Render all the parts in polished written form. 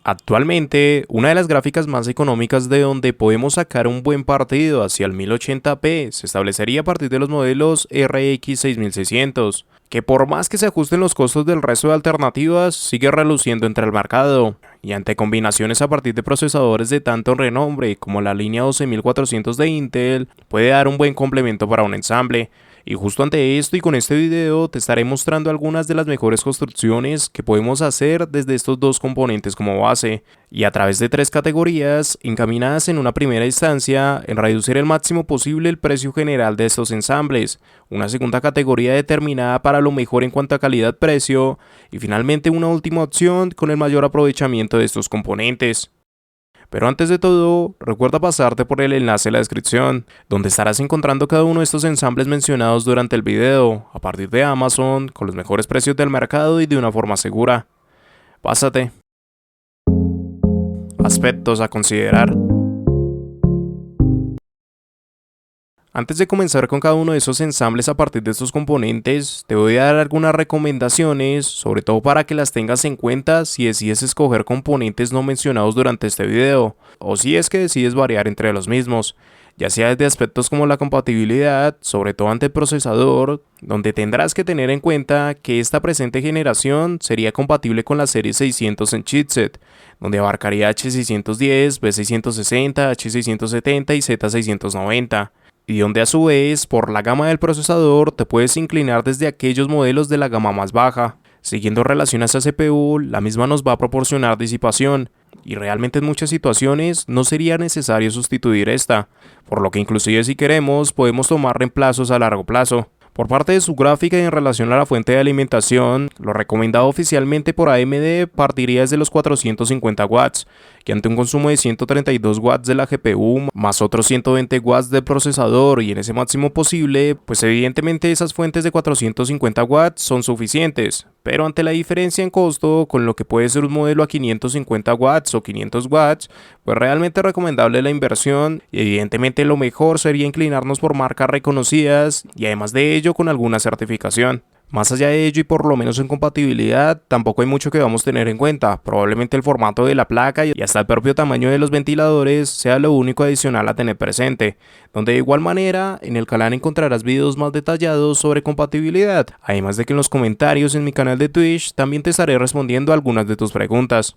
Actualmente, una de las gráficas más económicas de donde podemos sacar un buen partido hacia el 1080p se establecería a partir de los modelos RX 6600, que por más que se ajusten los costos del resto de alternativas, sigue reluciendo entre el mercado, y ante combinaciones a partir de procesadores de tanto renombre como la línea 12400 de Intel, puede dar un buen complemento para un ensamble. Y justo ante esto y con este video te estaré mostrando algunas de las mejores construcciones que podemos hacer desde estos dos componentes como base, y a través de tres categorías encaminadas en una primera instancia en reducir el máximo posible el precio general de estos ensambles, una segunda categoría determinada para lo mejor en cuanto a calidad-precio y finalmente una última opción con el mayor aprovechamiento de estos componentes. Pero antes de todo, recuerda pasarte por el enlace en la descripción, donde estarás encontrando cada uno de estos ensambles mencionados durante el video, a partir de Amazon, con los mejores precios del mercado y de una forma segura. Pásate. Aspectos a considerar. Antes de comenzar con cada uno de esos ensambles a partir de estos componentes, te voy a dar algunas recomendaciones, sobre todo para que las tengas en cuenta si decides escoger componentes no mencionados durante este video, o si es que decides variar entre los mismos, ya sea desde aspectos como la compatibilidad, sobre todo ante el procesador, donde tendrás que tener en cuenta que esta presente generación sería compatible con la serie 600 en chipset, donde abarcaría H610, B660, H670 y Z690. Y donde a su vez, por la gama del procesador, te puedes inclinar desde aquellos modelos de la gama más baja. Siguiendo relación a esa CPU, la misma nos va a proporcionar disipación, y realmente en muchas situaciones no sería necesario sustituir esta, por lo que inclusive si queremos podemos tomar reemplazos a largo plazo. Por parte de su gráfica y en relación a la fuente de alimentación, lo recomendado oficialmente por AMD partiría desde los 450 watts, que ante un consumo de 132 watts de la GPU más otros 120 watts del procesador y en ese máximo posible, pues evidentemente esas fuentes de 450 watts son suficientes, pero ante la diferencia en costo con lo que puede ser un modelo a 550 watts o 500 watts, pues realmente recomendable la inversión y evidentemente lo mejor sería inclinarnos por marcas reconocidas y además de ello con alguna certificación. Más allá de ello y por lo menos en compatibilidad, tampoco hay mucho que vamos a tener en cuenta, probablemente el formato de la placa y hasta el propio tamaño de los ventiladores sea lo único adicional a tener presente, donde de igual manera en el canal encontrarás videos más detallados sobre compatibilidad, además de que en los comentarios en mi canal de Twitch también te estaré respondiendo algunas de tus preguntas.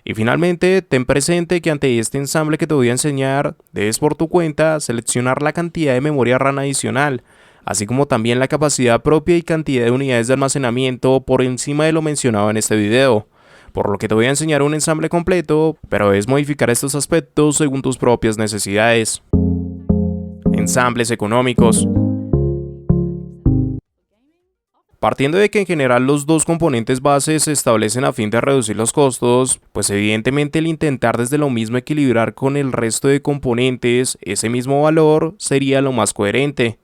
Y finalmente, ten presente que ante este ensamble que te voy a enseñar, debes por tu cuenta seleccionar la cantidad de memoria RAM adicional, así como también la capacidad propia y cantidad de unidades de almacenamiento por encima de lo mencionado en este video, por lo que te voy a enseñar un ensamble completo, pero debes modificar estos aspectos según tus propias necesidades. Ensambles económicos. Partiendo de que en general los dos componentes bases se establecen a fin de reducir los costos, pues evidentemente el intentar desde lo mismo equilibrar con el resto de componentes ese mismo valor sería lo más coherente.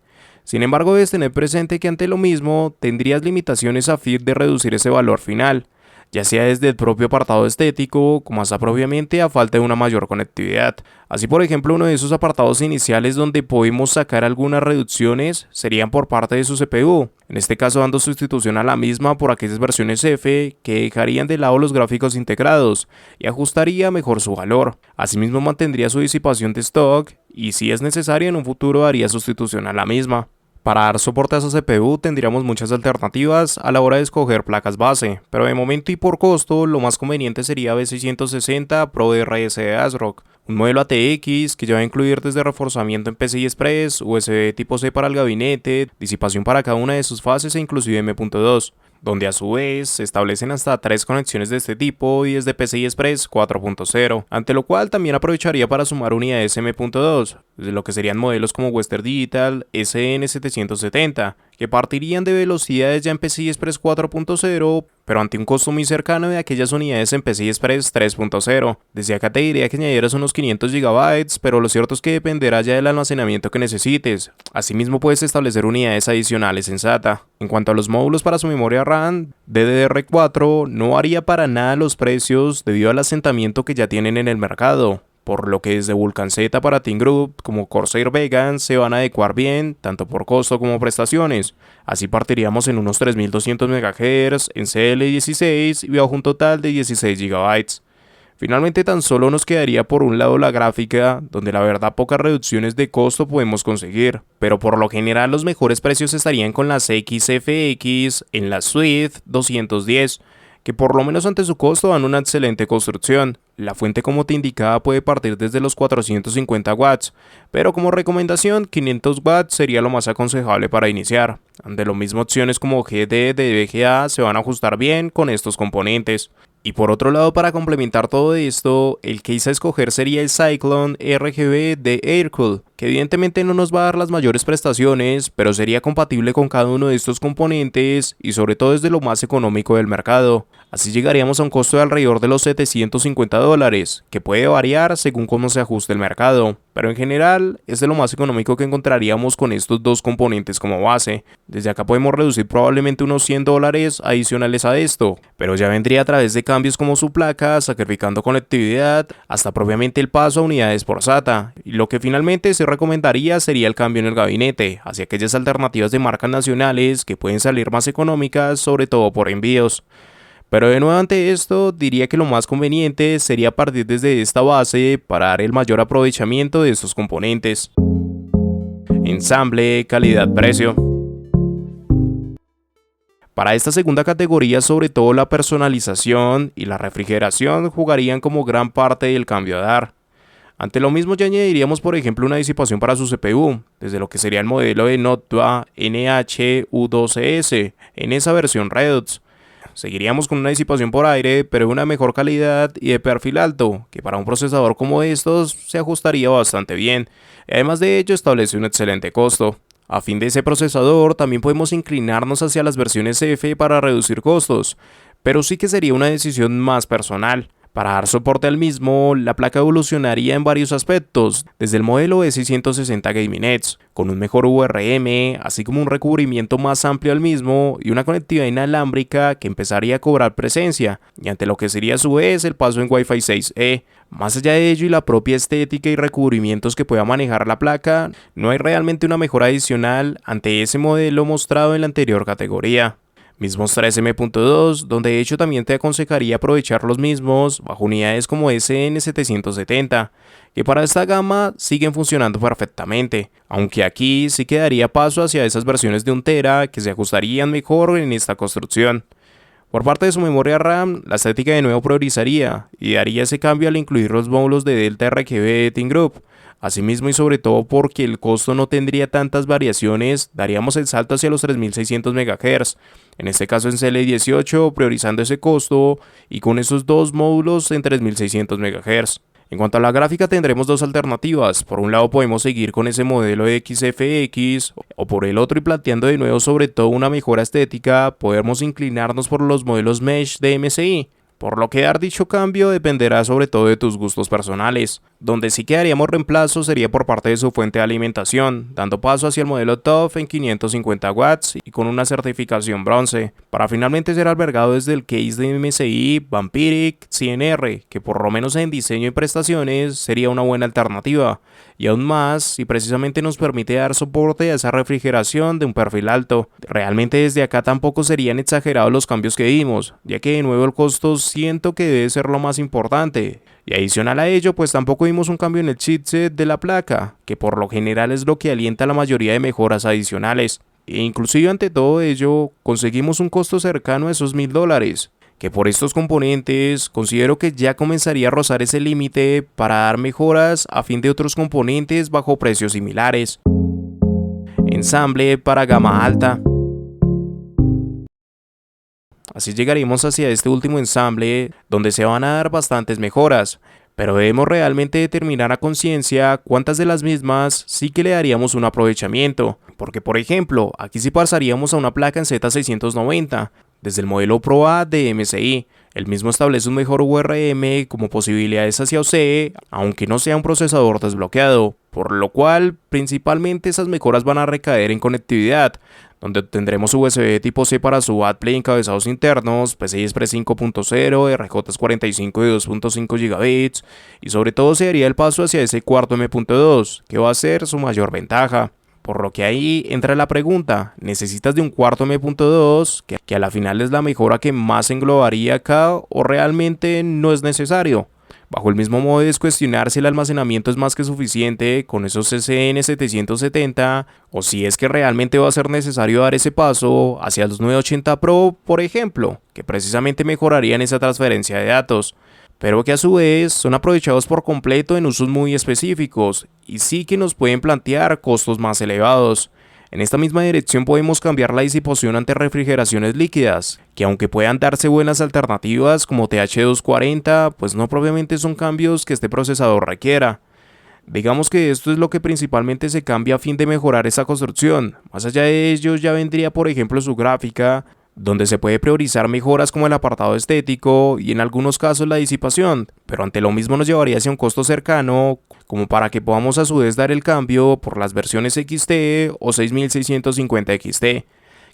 Sin embargo, debes tener presente que ante lo mismo tendrías limitaciones a fin de reducir ese valor final, ya sea desde el propio apartado estético, como hasta propiamente a falta de una mayor conectividad. Así por ejemplo, uno de esos apartados iniciales donde podemos sacar algunas reducciones serían por parte de su CPU, en este caso dando sustitución a la misma por aquellas versiones F que dejarían de lado los gráficos integrados y ajustaría mejor su valor. Asimismo mantendría su disipación de stock y si es necesario en un futuro haría sustitución a la misma. Para dar soporte a esa CPU tendríamos muchas alternativas a la hora de escoger placas base, pero de momento y por costo lo más conveniente sería B660 Pro RS de ASRock, un modelo ATX que ya va a incluir desde reforzamiento en PCI Express, USB tipo C para el gabinete, disipación para cada una de sus fases e inclusive M.2. Donde a su vez se establecen hasta 3 conexiones de este tipo y desde PCI Express 4.0, ante lo cual también aprovecharía para sumar unidades M.2, de lo que serían modelos como Western Digital SN770, que partirían de velocidades ya en PCI Express 4.0, pero ante un costo muy cercano de aquellas unidades en PCI Express 3.0. Desde acá te diría que añadieras unos 500 GB, pero lo cierto es que dependerá ya del almacenamiento que necesites. Asimismo puedes establecer unidades adicionales en SATA. En cuanto a los módulos para su memoria RAM, DDR4 no varía para nada los precios debido al asentamiento que ya tienen en el mercado, por lo que desde Vulkan Z para Team Group como Corsair Vegan se van a adecuar bien, tanto por costo como prestaciones. Así partiríamos en unos 3200 MHz en CL16 y bajo un total de 16 GB. Finalmente tan solo nos quedaría por un lado la gráfica, donde la verdad pocas reducciones de costo podemos conseguir, pero por lo general los mejores precios estarían con las XFX en la Swift 210, que por lo menos ante su costo dan una excelente construcción. La fuente como te indicaba puede partir desde los 450 watts, pero como recomendación 500 watts sería lo más aconsejable para iniciar. De lo mismo opciones como GD de VGA se van a ajustar bien con estos componentes. Y por otro lado, para complementar todo esto, el case a escoger sería el Cyclone RGB de Aircool, que evidentemente no nos va a dar las mayores prestaciones, pero sería compatible con cada uno de estos componentes y sobre todo es de lo más económico del mercado. Así llegaríamos a un costo de alrededor de los $750, que puede variar según cómo se ajuste el mercado, pero en general es de lo más económico que encontraríamos con estos dos componentes como base. Desde acá podemos reducir probablemente unos $100 adicionales a esto, pero ya vendría a través de cambios como su placa, sacrificando conectividad, hasta propiamente el paso a unidades por SATA, y lo que finalmente se recomendaría sería el cambio en el gabinete, hacia aquellas alternativas de marcas nacionales que pueden salir más económicas, sobre todo por envíos. Pero de nuevo ante esto, diría que lo más conveniente sería partir desde esta base para dar el mayor aprovechamiento de estos componentes. Ensamble, calidad, precio. Para esta segunda categoría, sobre todo la personalización y la refrigeración jugarían como gran parte del cambio a dar. Ante lo mismo ya añadiríamos por ejemplo una disipación para su CPU, desde lo que sería el modelo de Noctua NH-U12S en esa versión Redux. Seguiríamos con una disipación por aire, pero de una mejor calidad y de perfil alto, que para un procesador como estos se ajustaría bastante bien. Además de ello establece un excelente costo. A fin de ese procesador también podemos inclinarnos hacia las versiones F para reducir costos, pero sí que sería una decisión más personal. Para dar soporte al mismo, la placa evolucionaría en varios aspectos, desde el modelo S160 Gaming Edge, con un mejor VRM, así como un recubrimiento más amplio al mismo y una conectividad inalámbrica que empezaría a cobrar presencia, y ante lo que sería a su vez el paso en Wi-Fi 6E. Más allá de ello y la propia estética y recubrimientos que pueda manejar la placa, no hay realmente una mejora adicional ante ese modelo mostrado en la anterior categoría. Mismos 3M.2, donde de hecho también te aconsejaría aprovechar los mismos bajo unidades como SN770, que para esta gama siguen funcionando perfectamente, aunque aquí sí quedaría paso hacia esas versiones de 1 TB que se ajustarían mejor en esta construcción. Por parte de su memoria RAM, la estética de nuevo priorizaría y haría ese cambio al incluir los módulos de Delta RGB de Team Group. Asimismo y sobre todo porque el costo no tendría tantas variaciones, daríamos el salto hacia los 3600 MHz, en este caso en CL18 priorizando ese costo y con esos dos módulos en 3600 MHz. En cuanto a la gráfica tendremos dos alternativas, por un lado podemos seguir con ese modelo de XFX o por el otro y planteando de nuevo sobre todo una mejora estética, podemos inclinarnos por los modelos Mesh de MSI. Por lo que dar dicho cambio dependerá sobre todo de tus gustos personales. Donde sí quedaríamos reemplazo sería por parte de su fuente de alimentación, dando paso hacia el modelo TOF en 550 watts y con una certificación bronce, para finalmente ser albergado desde el case de MSI Vampiric CNR, que por lo menos en diseño y prestaciones sería una buena alternativa, y aún más si precisamente nos permite dar soporte a esa refrigeración de un perfil alto. Realmente desde acá tampoco serían exagerados los cambios que dimos, ya que de nuevo el costo siento que debe ser lo más importante. Y adicional a ello, pues tampoco vimos un cambio en el chipset de la placa, que por lo general es lo que alienta la mayoría de mejoras adicionales. E inclusive ante todo ello, conseguimos un costo cercano a esos $1000, que por estos componentes considero que ya comenzaría a rozar ese límite para dar mejoras a fin de otros componentes bajo precios similares. Ensamble para gama alta. Así llegaremos hacia este último ensamble, donde se van a dar bastantes mejoras, pero debemos realmente determinar a conciencia cuántas de las mismas sí que le daríamos un aprovechamiento, porque por ejemplo, aquí sí pasaríamos a una placa en Z690, desde el modelo Pro A de MSI. El mismo establece un mejor VRM como posibilidades hacia OC, aunque no sea un procesador desbloqueado, por lo cual principalmente esas mejoras van a recaer en conectividad, donde tendremos USB tipo C para su AdPlay encabezados internos, PCI Express 5.0, RJ45 de 2.5 GB y sobre todo se haría el paso hacia ese cuarto M.2, que va a ser su mayor ventaja. Por lo que ahí entra la pregunta, ¿necesitas de un cuarto M.2 que a la final es la mejora que más englobaría acá o realmente no es necesario? Bajo el mismo modo es cuestionar si el almacenamiento es más que suficiente con esos CCN 770 o si es que realmente va a ser necesario dar ese paso hacia los 980 Pro, por ejemplo, que precisamente mejorarían esa transferencia de datos, pero que a su vez son aprovechados por completo en usos muy específicos y sí que nos pueden plantear costos más elevados. En esta misma dirección podemos cambiar la disipación ante refrigeraciones líquidas, que aunque puedan darse buenas alternativas como TH240, pues no propiamente son cambios que este procesador requiera. Digamos que esto es lo que principalmente se cambia a fin de mejorar esa construcción. Más allá de ello ya vendría por ejemplo su gráfica, donde se puede priorizar mejoras como el apartado estético y en algunos casos la disipación, pero ante lo mismo nos llevaría hacia un costo cercano, como para que podamos a su vez dar el cambio por las versiones XT o 6650 XT,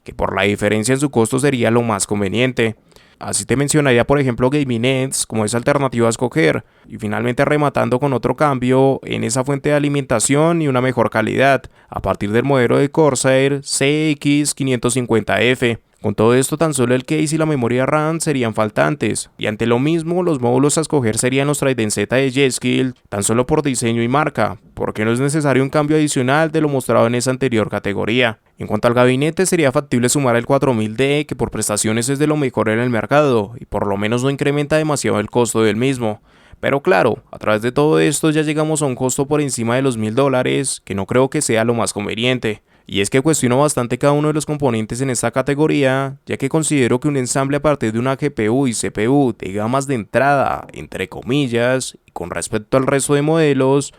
que por la diferencia en su costo sería lo más conveniente. Así te mencionaría por ejemplo Gaming Ends como esa alternativa a escoger, y finalmente rematando con otro cambio en esa fuente de alimentación y una mejor calidad, a partir del modelo de Corsair CX550F. Con todo esto tan solo el case y la memoria RAM serían faltantes, y ante lo mismo los módulos a escoger serían los Trident Z de G-Skill, tan solo por diseño y marca, porque no es necesario un cambio adicional de lo mostrado en esa anterior categoría. En cuanto al gabinete sería factible sumar el 4000D, que por prestaciones es de lo mejor en el mercado, y por lo menos no incrementa demasiado el costo del mismo. Pero claro, a través de todo esto ya llegamos a un costo por encima de los $1000, que no creo que sea lo más conveniente. Y es que cuestiono bastante cada uno de los componentes en esta categoría, ya que considero que un ensamble a partir de una GPU y CPU de gamas de entrada, entre comillas, y con respecto al resto de modelos,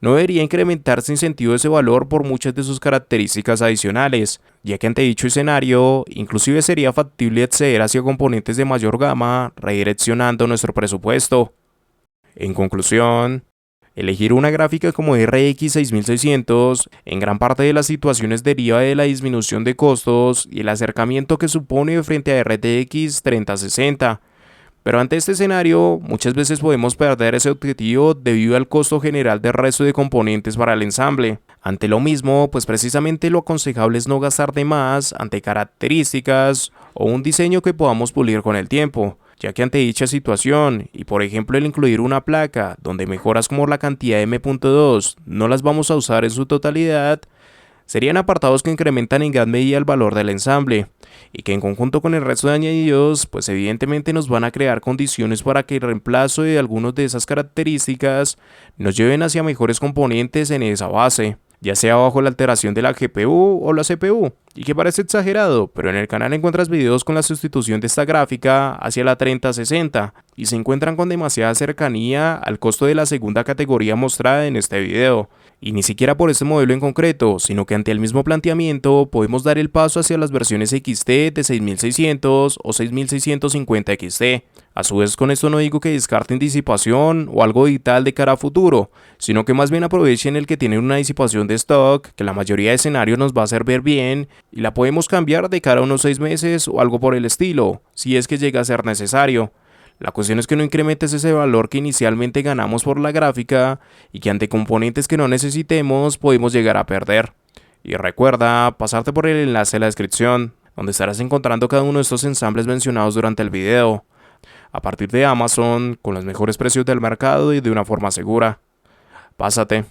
no debería incrementar sin sentido ese valor por muchas de sus características adicionales, ya que ante dicho escenario, inclusive sería factible acceder hacia componentes de mayor gama, redireccionando nuestro presupuesto. En conclusión, elegir una gráfica como RX 6600 en gran parte de las situaciones deriva de la disminución de costos y el acercamiento que supone frente a RTX 3060. Pero ante este escenario, muchas veces podemos perder ese objetivo debido al costo general del resto de componentes para el ensamble. Ante lo mismo, pues precisamente lo aconsejable es no gastar de más ante características o un diseño que podamos pulir con el tiempo, ya que ante dicha situación, y por ejemplo el incluir una placa donde mejoras como la cantidad de M.2 no las vamos a usar en su totalidad, serían apartados que incrementan en gran medida el valor del ensamble, y que en conjunto con el resto de añadidos, pues evidentemente nos van a crear condiciones para que el reemplazo de algunas de esas características nos lleven hacia mejores componentes en esa base, ya sea bajo la alteración de la GPU o la CPU, y que parece exagerado, pero en el canal encuentras videos con la sustitución de esta gráfica hacia la 3060, y se encuentran con demasiada cercanía al costo de la segunda categoría mostrada en este video, y ni siquiera por este modelo en concreto, sino que ante el mismo planteamiento podemos dar el paso hacia las versiones XT de 6600 o 6650 XT. A su vez con esto no digo que descarten disipación o algo digital de cara a futuro, sino que más bien aprovechen el que tienen una disipación de stock, que la mayoría de escenarios nos va a hacer ver bien, y la podemos cambiar de cara a unos 6 meses o algo por el estilo, si es que llega a ser necesario. La cuestión es que no incrementes ese valor que inicialmente ganamos por la gráfica y que ante componentes que no necesitemos podemos llegar a perder. Y recuerda pasarte por el enlace de la descripción, donde estarás encontrando cada uno de estos ensambles mencionados durante el video, a partir de Amazon, con los mejores precios del mercado y de una forma segura. Pásate.